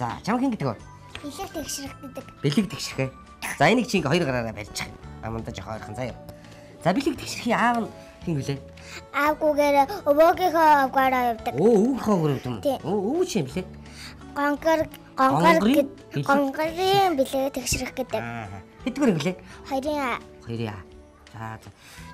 За, чамд хэн гэдэг вэ? Бэлэг тэгшрэх гэдэг. Бэлэг тэгшрэх. За, энийг чи ингээ хоёр гараараа барьчих. Амандаж хоёрхан заяа. За, бэлэг тэгшрэхийн аав нь хэн вүлээ? Аавгүйгээр өвөөгийнхөө авгаараа явдаг. Өвгийнхөө өрөвд юм. Өвөө чи юм блэ? Гонгорын бэлэг тэгшрэх гэдэг. Хэдгээр инглээ? Хоёрын. За.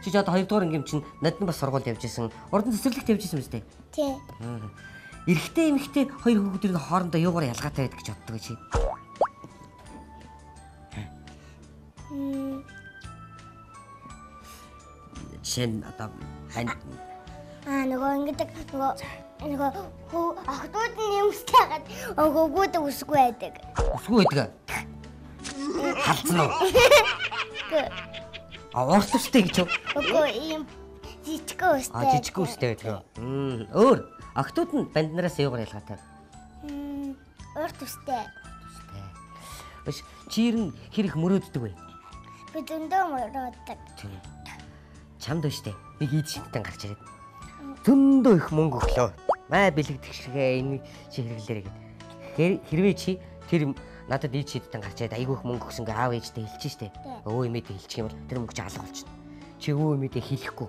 Чи ч одоо 2 дугаар анги чинь надад бас сургууль явж исэн. Урд нь цэцэрлэгт явж исэн мэт. Тий. Эрэгтэй эмэгтэй хоёр хүүхдийн хоорондоо юугаар ялгаатай байдаг гэж боддог чи? Жишээ нь одоо нөгөө ингэдэг нөгөө охтууд нь юмстай хагаад өгөөд үсгүй байдаг. Үсгүй байдаг. Халцсан уу? Орт үстэй гэж юу? Үгүй ийм жижигхэн үстэй. Жижигхэн үстэй байдаг. Өөр охтууд нь банднараас юугаар ялгаатай? Урт үстэй. Биш чи ер нь хэр их мөрөөддөг вэ? Би зөндөө мөрөөддөг. Чамд штэ. Нэг ийд шигтэн гарч ирээд. Зөндөө их мөнгө өглөө. Маа бэлэг тэгшгээ энэ чи хэрэглээрэй гэд. Хэрвээ чи тэр надад ийд шигтэн гарч ирээд айгүйх мөнгө өгсөнгээ аав ээжтэй хэлчих штэ. Өө эмээдээ хэлчих юм бол тэр мөнгө чи алга болчихно. Чи өө эмээдээ хэлэхгүй.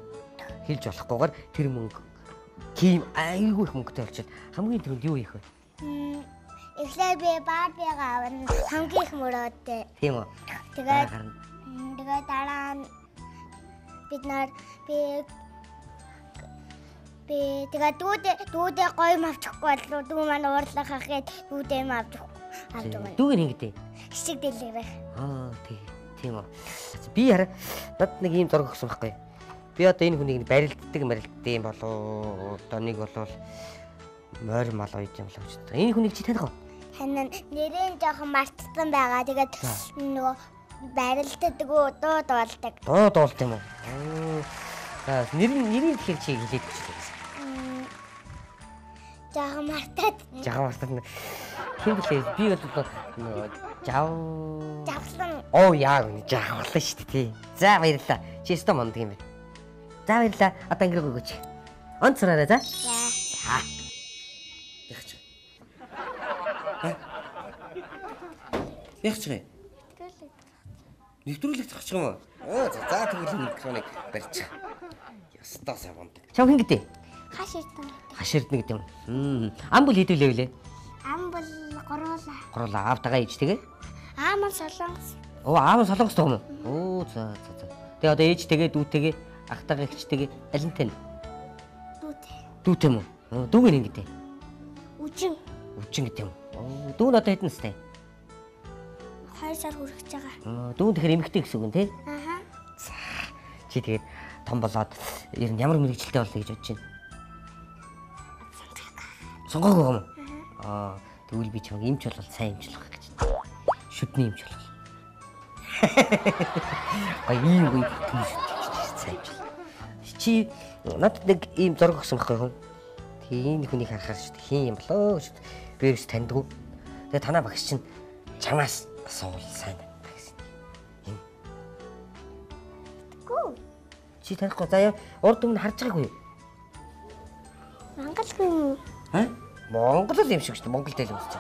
Хэлж болохгүйгээр тэр мөнгө тийм айгүйх мөнгөтэй болчихвол хамгийн түрүүнд юу хийх вэ? Эхлээд би Барбигаа авна. Хамгийн их мөрөөдтэй. Тийм үү? Тэгээд дараа нь бид нар би тэгээд дүүдээ гоё авчихгүй болов дүү маань уурлах гэхэд дүүдээ юм авчихгүй. Дүүг нь ингэдэй. Хичиг дэлгэрэх. Тийм үү. Би хараа надад нэг ийм зураг өгсөн байхгүй. Би одоо энэ хүнийг барилддаг юм болоо одоо нэг болвол морь мал ойд юм л гэж байна. Энэ хүнийг чи таних уу? Ханаа нэрэн жоохон мартсан байгаа. Тэгээд нөгөө барилддаг дууд болдог. Дууд болт юм уу? За нэрийн тэгэхээр чи хэлээд өгч байсан. Жоохон мартаад. Хэн блэ? Би бол нөгөө Жавслан. Оо яа гэнэ жавхлаа шүү дээ тий. За баярлалаа. Чи өстө мондг юм байна. За баярлалаа. Одоо ингэрэг өгөөч. Онцраарай за. За. Ягч. Ягч. Нэвтрүүлэгт гарчих юм уу? За тэгвэл микрофоныг барьчих. Ястаа сайн мондг. Чам хэн гэдэг? Хаширдна гэдэг юм. Ам бол хэдүүлээ вүлээ? Ам бол гуруулаа. Аавтайгаа ээж тэгээ? Аам нь солонгос. Аав нь солонгос тоо юм уу? За. Тэгээ одоо ээжтэйгээ дүүтэйгээ ахтайгаа ихчтэйгээ аль нь тань? Дүүтэй юм уу? Дүүг нь ингэдэй. Үжин гэдэг юм. Дүү нь одоо хэдэн настай? 2 сар хүрэх гэж байгаа. Дүү тэгэхээр эмэгтэй гэсэн үг нь тий? За. Чи тэгээд том болоод ер нь ямар мэрэгчлээ болъё гэж бодож байна? Сонгоогүй юм уу? Тэгвэл би чамд эмч болол сайн эмч болох гэж байна. Шүдний эмч болол. Ийм үе сайн эмч. Чи надад нэг ийм зураг өгсөн байхгүй юу? Тийм хүнийг харахаар шүү дээ. Хин юм болоо шүү дээ. Би ерөөс таньдгүй. Тэгээ танаа багш чинь чамаас асуул сайн байна гэсэн. Чи танихгүй заяа урд өмнө харж байгаагүй юу? Монголгүй юм. Монгол юм шиг шүү дээ. Монгол тэл үзэж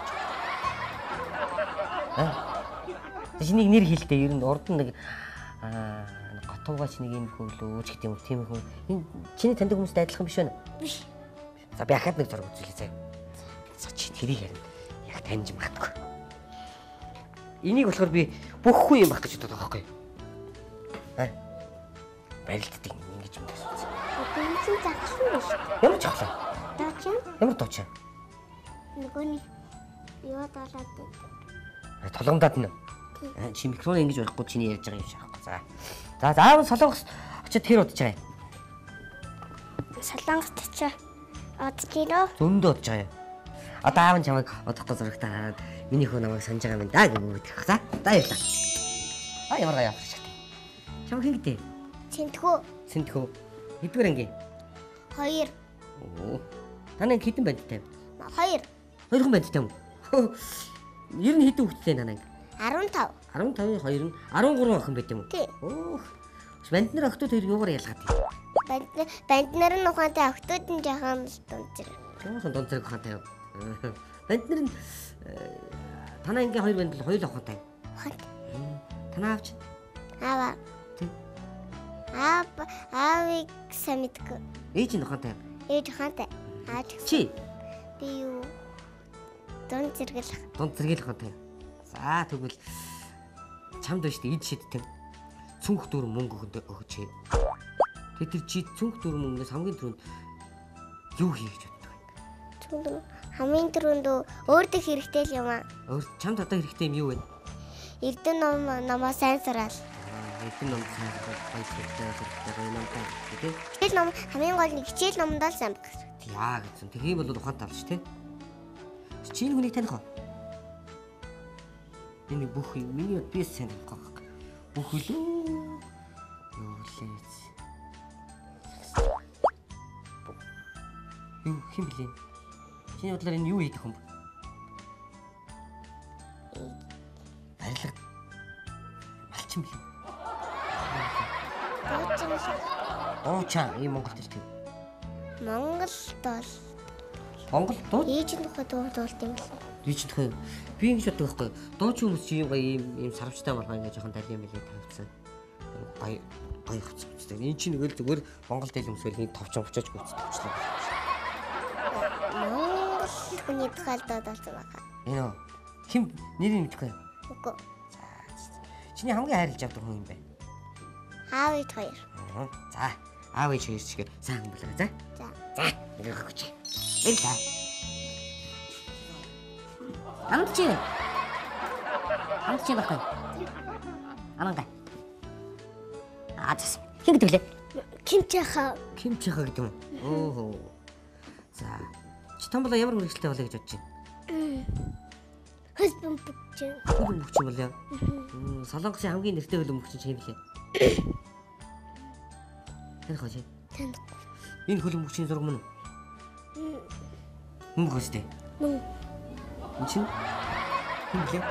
байгаа. Чиний нэр хэлтэй ер нь урд нь нэг готуугаач нэг юм хөлөө ч гэдэг юм тийм хүн. Энэ чиний таньдаг хүмүүстэй адилхан биш үү? Биш. За би ахаад нэг зураг үзүүлээ заяа. За чи тэрийг харин яг таньж магадгүй. Энийг болохоор би бүхгүй юм баг гэж боддог байхгүй юу? Барилддаг ингэж юм байна. Бензин загсан биш. Ямар жахлаа? Доочин. Ямар доочин? Нөгөөний юу далаад байдаг. Толгомдаад нь. Чи микрофон ингэж барихгүй чиний ярьж байгаа юм шиг аахгүй. За. За аав солонгос очиод тэр удаж байгаа юм. Солонгост очоо. Одж ирөө. Зөндөө удаж байгаа юм. Одоо аав нь чамайг одохгүй зурагтаа хараад миний хөө намайг санаж байгаа юм да гэмүүд. За баярлалаа. Ямар гай авчих. Чам хэн гэдэг? Сэнтхүү. Хэдвэр анги? 2. Танаа хэдэн бандтай? 2. 2 хүн бандтай юм. Ер нь хэдэн хүүхэдтэй танаа? 15. 15-ын 2 нь 13 охин байт юм уу? Тий. Банд нар охтууд хоёр юугаар ялгаад юм? Банд нар нь ухаантай охтууд нь жоохон дунцэр. Жоохон дунцэр ухаантай юу? Банд нар нь танаа ингийн хоёр банд л хоёул авахтай. Хот. Танаа авч. Аваа. Тэг. Аавыг сайн мэдгүй. Ээж нь авахтай. Ээж хантай. Аач Чи би юу? Дон зэрэглэх. дунд зэрэгэл авахтай. За тэгвэл чамд биш эд шидтэн цүнх дүр мөнгө өгч. Тэг тэр чи цүнх дүр мөнгнөөс хамгийн түрүүнд юу хийх гэж боддог вэ? Түн хамгийн түрүүнд өөртөө хэрэгтэй л юм аа. Чамд одоо хэрэгтэй юм юу вэ? Эрдэнэ номоо сайн сураал. Эдгээр ном сайн хэрэгтэй номтой тийм. Хичээл ном хамгийн гол нь хичээл номонд л сайн байх. Яа гэсэн. Тэг ийм бол ухаан тавч тийм. Чи энэ хүнийг таних уу? Энэ бүх миний би сайн таних гоо. Бүх үлээ. Юу лээц. Юу хин блэ? Чиний бодлоор энэ юу хийх юм бэ? Барилга. Малчин блэ? Оочаа ийм Монголд ирдэг. Монголд бол Монгол дуу ээжийн тухай дуулт юм байна. дийч тохой. Би ингэж боддог байхгүй. Дууч хүмүүс чи юм ийм сарвчтай болгоо ингэ жоохон далийн мэлээ тавьсан. Гай хацчихдаг. Энэ чинь нэг л зүгээр Монгол дэл өмсгөл нэг товчон очиж гүйцэтгэвчлээ. Монгол хүний тухай дуулсан байгаа. Энэ хим нэрийг мэдэхгүй. Үгүй. Чиний хамгийн хайрлаж авдаг хүн юм бэ? Аав ээж хоёр. За, аав ээж хоёр чигээр сайн хүн болоо. За. За. Нэг өгч. Энэ за. Амч. Амч багтай. Ананга. Аач. Хин гэдэг лээ. Кимчаха. Кимчиха гэдэг юм. Оо. За. Чи том болоо ямар мэрэгчлээ болоо гэж бодож байна? Хөлбөм бүгч. Хөлбөм бүгч юм болоо. Солонгосын хамгийн нэртэй хөлбөм бүгч чинь юм лээ. Тэнх хожи. Танд. Энэ хөлбөм бүгчийн зураг мөн үү? Мөн хөстэй. Мөн. Энд чинь юм лээ.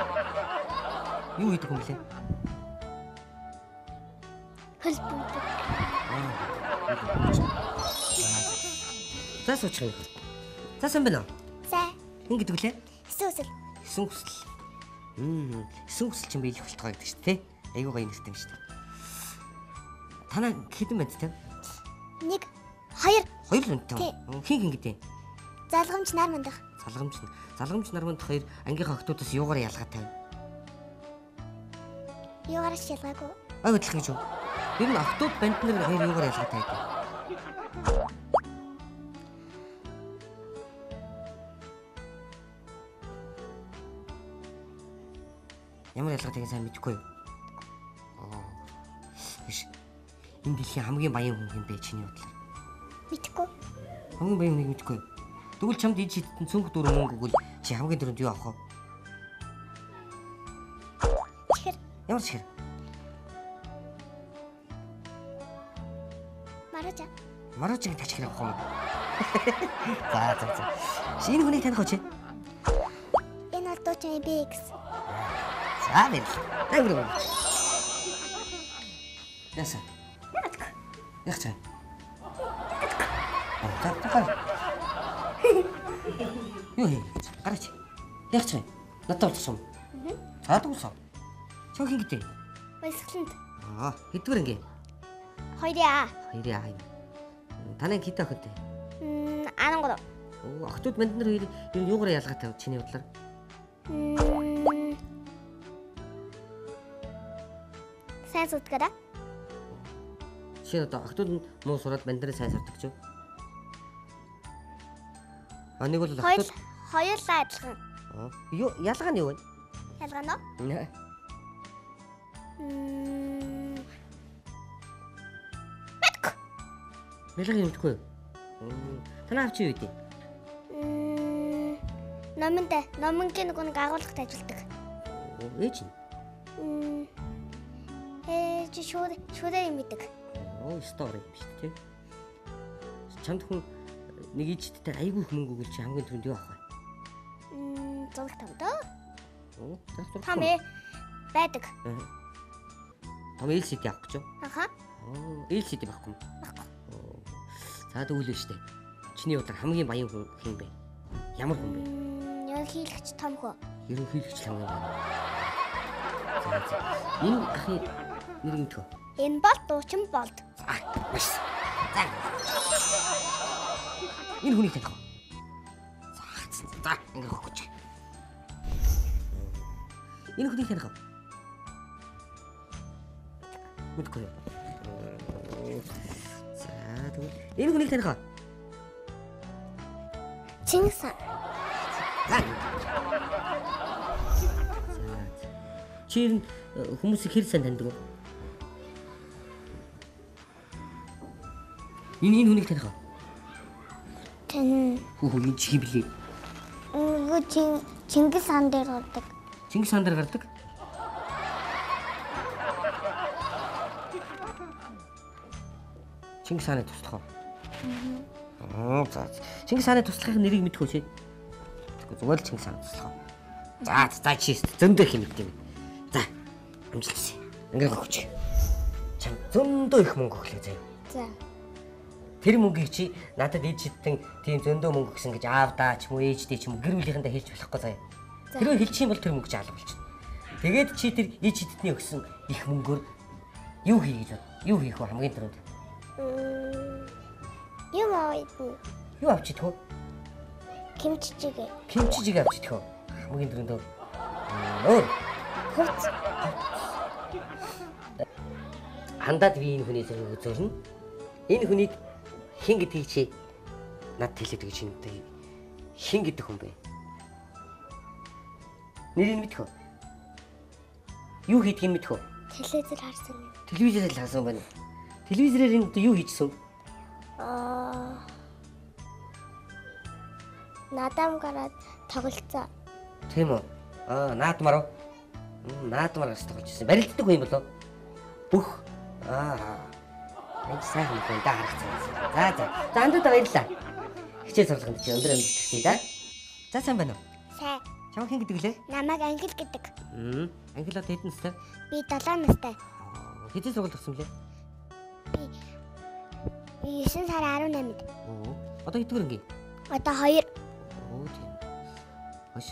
Юу хийдэг юм лээ? Хөлбөм бүгч. За суучих юм. За сан байна уу? За. Ин гэдэг лээ. Эсвэл Эсэн хүсэл. Эсэн хүсэл чинь биелэх болтгоо гэдэг шүү дээ. Айгуу гоё нэртэй юм шүү дээ. Танаа хэдэн байд те? 1 2 Хоёр л үнэтэй. Хин гэдэг. залгамж нар мандах. Залгамж нарманд хоёр ангийнхаа охтуудаас юугаар ялгаатай вэ? Юугаарч ялгаагүй. Адилхан гэж юу? Ер нь охтууд банд нар хоёр юугаар ялгаатай гэдэг. Ямар ялгаатай сайн мэдэхгүй юу? Биш. Энэ дэлхийн хамгийн баян хүн юм бэ чиний бодлоор? Мэдхгүй. Хамгийн баян хүнийг мэдэхгүй юу? Тэгвэл чамд ид шидтэн цүнх дүр мөнгө өгвөл чи хамгийн дөрөнд юу авах вэ? Чихэр. Ямар чихэр? Маража. Марочиг тачхэр авах юм. За. Шинэ хүнийг таних уу чи? Энэ бол дуучин BX. За бэл. Тэнгэр. Яса. Яг чай. Так. Юу хий? Гараач. Яг чай. Надад болчихсон. За дуусаа. Чог хин гэдэг. Баясгаланд. Хэдвэр ингээ? Хоёраа. Хоёрын аа. Танай хит охинтой. 13. Охтууд банд нар хоёр юугаар ялгаатай вэ чиний бодлоор? Сайн судгараа. Жишээ нь одоо охтууд нь муу сураад банд нарыг сайн сурдаг ч юу? Нэг бол охтууд Хоёулаа адилхан. Ялгаа нь юу вэ? Ялгаа нь уу? Ялгаа юм гэдэггүй. Танаа авч юу гэдэг? Номонгийн нэг агуулгад ажилладаг. Ээж нь. Ээж шүрээ юм идэг. Стори юм шүү дээ. Чамд хүн нэг ижидтэй айгүй их мөнгө өгөл чи хамгийн түрүүнд юу авах вэ? Зураг тавдаа. Зураг. Там байдаг. Том LCD авах гэж юу? Аха. LCD байхгүй юм. За тэгвэл шүү дээ. Чиний бодлоор хамгийн баян хүн хин бэ? Ямар хүн бэ? Ерөнхийлөгч том хөө. Ерөнхийлөгч л юм байна. За. Энэ ахын нэр нь төө. Энэ бол дуучин болд. Маш. За. Энэ хүнийг таних уу? За, ингэ хөөж. Энэ хүнийг таних уу? Мэдгүй. За, тэгвэл энэ хүнийг таних уу? Чингис хаан. За. Чи хүмүүсийг хэр сайн таньдаг вэ? Энэ хүнийг таних уу? Тэн Хүү энэ чи блий. Чингис хаан дээр гардаг. Чингис хаан дээр гардаг. Чингис хааны туслах уу? За. Чингис хааны туслахын нэрийг мэдэх үү чи? Тэгвэл зүгээр л Чингис хааны туслах уу? За чи зөндөө их юм гэдэг юм. За. Амжилтсаа. Ингээ хөөч. Чам зөндөө их мөнгө өглөө заяа. За. Тэр мөнгийг чи надад ээж чидтэн тийм зөндөө мөнгө өгсөн гэж аавдаа ч юм уу ээждээ ч юм уу гэр бүлийнхэндээ хэлж болохгүй заяа. Тэрөө хэлчих юм бол тэр мөнгө жаалга болчихно. Тэгээд чи тэр ээж чидтний өгсөн их мөнгөөр юу хий гэж бод. Юу хийх вэ хамгийн түрүүнд? Юм аваад Юу авч идэх вэ? кимчижгээ. Кимчижиг авч идэх үү? Хамгийн түрүүнд өөр. Хурц. Хандаад би энэ хүний зэрэг зөвлөн. Энэ хүнийг хин гэдгийг чи над хэлээд гэж шинэтэй. Хин гэдэг хүн бэ? Нэрийг мэдэх үү? Юу хийдгийг мэдэх үү? Телевизээр харсан юм. Телевизээр л хасан байна. Телевизээр энэ юу хийжсэн? Надам гараад тоглолцоо. Тийм үү? Наадмаар уу? Наадмаар бас тоглож ирсэн. Барилддаг хүн юм болов? Бүх энэ сайн хүн да харах цаа. За андууд баярлаа. Хичээл сурлаганд чи өндөр амжилт хүсье да. За сайн байна уу? Сайн. Чамд хин гэдэг лээ? Намайг англи гэдэг. Англи одоо хэдэн настай? Би 7 настай. Хэдэн сургууль төгсөн блэ? Би 9 сарын 18-нд. Одоо хэдгээр анги? Одоо 2. Тийм. Хош.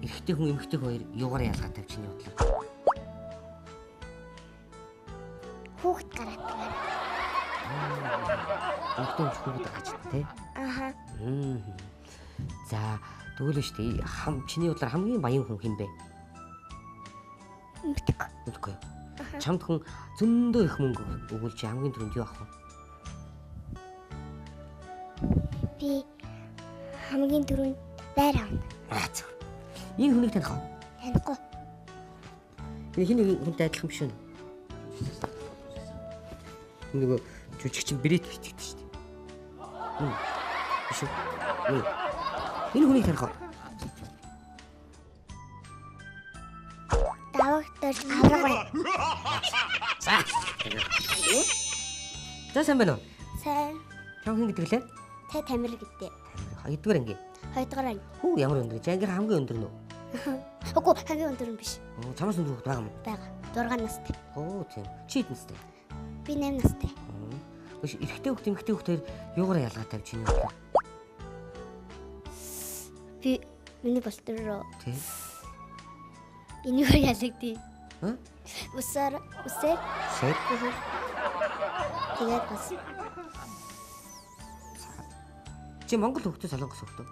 Эрэгтэй хүн эмэгтэй хоёр юугаар ялгаатай чиний бодлоо? Хүүхэд гараад. Эмэгтэй хүн хүүхэд гарч тий? Аха. За тэгвэл шүү дээ. Чиний бодлоор хамгийн баян хүн хэн бэ? Мэдгүй. Чамд хүн зөндөө их мөнгө өгвөл чи хамгийн түрүүнд юу авах вэ? Би хамгийн түрүүнд байр авна. Зөв. Энэ хүнийг таних уу? Танихгүй. Энэ хин нэг хүнтэй адилхан биш үү? Нөгөө жүжигчин Брэд Питт гэдэг шүү дээ. Биш үү? Энэ хүнийг таних уу? Давагтар авраг. За сайн байна уу? Сайн. Чам хин гэдэг лээ? Тэ Тамир гэдэг. Хоёрдугаар анги. 2 дугаар анги. Хүү ямар өндөр гэж ангир хамгийн өндөр нөө. Үгүй хамгийн өндөр юм биш. Чамаас өндөр хөх байгаа юм. Байгаа. 6 настай. Тийм. Чи хэдэн настай? Би 8 настай. Биш эрэгтэй хөх эмэгтэй хөхтэй юугаар ялгаатай вэ чиний бодлоо? Би миний болтор Тийм. энийгээр ялагдъя. Үсээр. Сэр. Тэгээд бас Чи Монгол хөхтэй солонгос хөхтэй?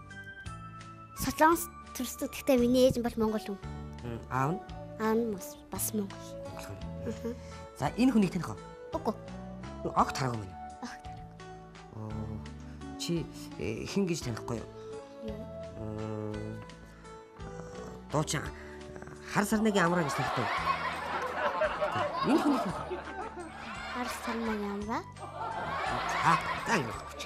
Солонгос төрсөн. Гэхдээ миний ээж бол монгол хүн. Аав нь? Аав нь бас монгол. За энэ хүнийг таних уу? Үгүй. Огт хараагүй мэн. Чи хин гэж танихгүй юу? Дуучин хар сарныгийн амраа гэж танихгүй юу? Энэ хүнийг таних уу? Хар сарныгийн амраа? За ингэ хөөч.